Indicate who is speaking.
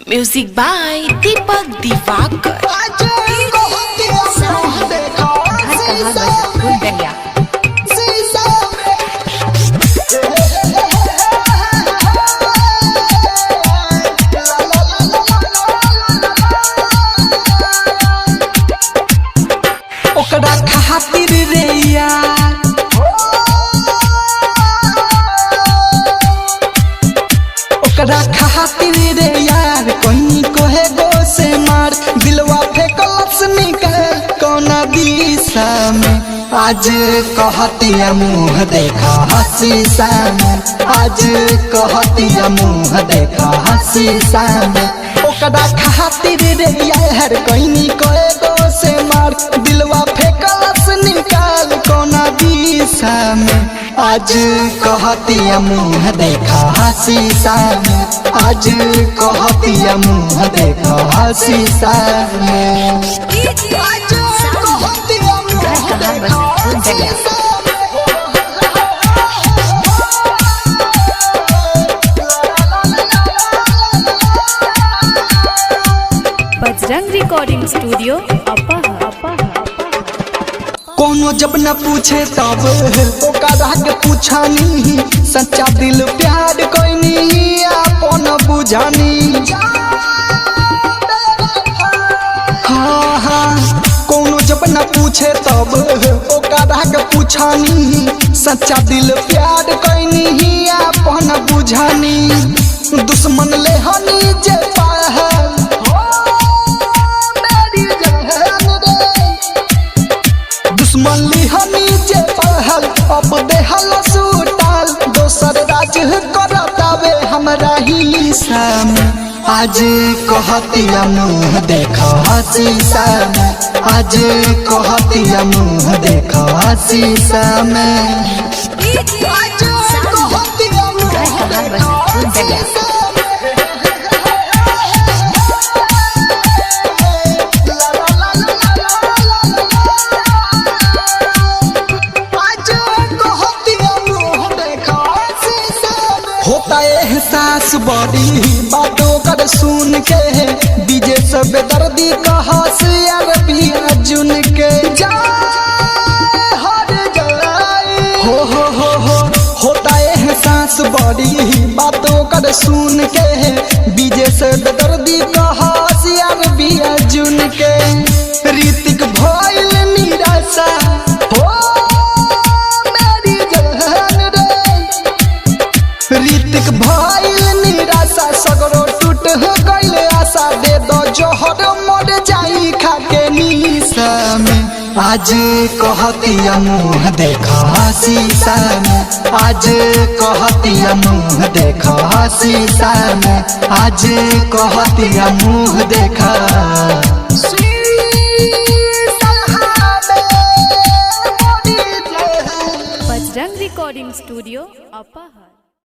Speaker 1: Music by दीपक दिवाकर।
Speaker 2: ओकरा खातिर रे यार ओकरा खातिर रे यार कहीं कोहे गो से मार दिलवा फेंकलस निकल कौना दिशा में। आज कहतिया मुँह देखा हंसी सामने, आज कहतिया मुँह देखा हंसी सामने। ओकरा खातिर रे यार कहीं कोहे गो से मार दिलवा फेंकलस निकाल कोना दिशा में। आज कहतिया मुँह देखा हंसी सामने, आज कहतिया मुँह देखा हंसी सामने।
Speaker 3: बजरंग रिकॉर्डिंग स्टूडियो अपहा।
Speaker 2: कोनो जब न पूछे तब ओकरा के पूछानी, सच्चा दिल प्यार कोइनी अपन बुझानी। हाँ हाँ कोनो जब न पूछे तब ओकरा के पूछानी, सच्चा दिल प्यार कोइनी अपन बुझानी। दुश्मन ले हनी जे पाहल दुश्मन लिहनी जे पहल अब देहल सुटाल दोसर राज करतावे हमरा हिस्सा में। आज कहतिया मुँह देखा शीशा में, आज कहतिया मुँह देखा शीशा में। होता एहसास बड़ी बातों कर सुन के, डीजे सब दर्दी कहा से यार पिया जुन के हो होता एहसास बड़ी बातों कर सुन के, डीजे सब दर्दी कहा से यार पिया जुन के। ऋतिक भइल निराशा हो ऋतिक भइल निराशा सगरो टूट हो गइल आशा। दे दो जोहर मर जाई खाके निशा में। आज कहतिया मुँह देखा शीशा में, आज कहतिया मुँह देखा शीशा में, आज कहतिया मुँह देखा।
Speaker 3: Bajrang recording studio अपहा।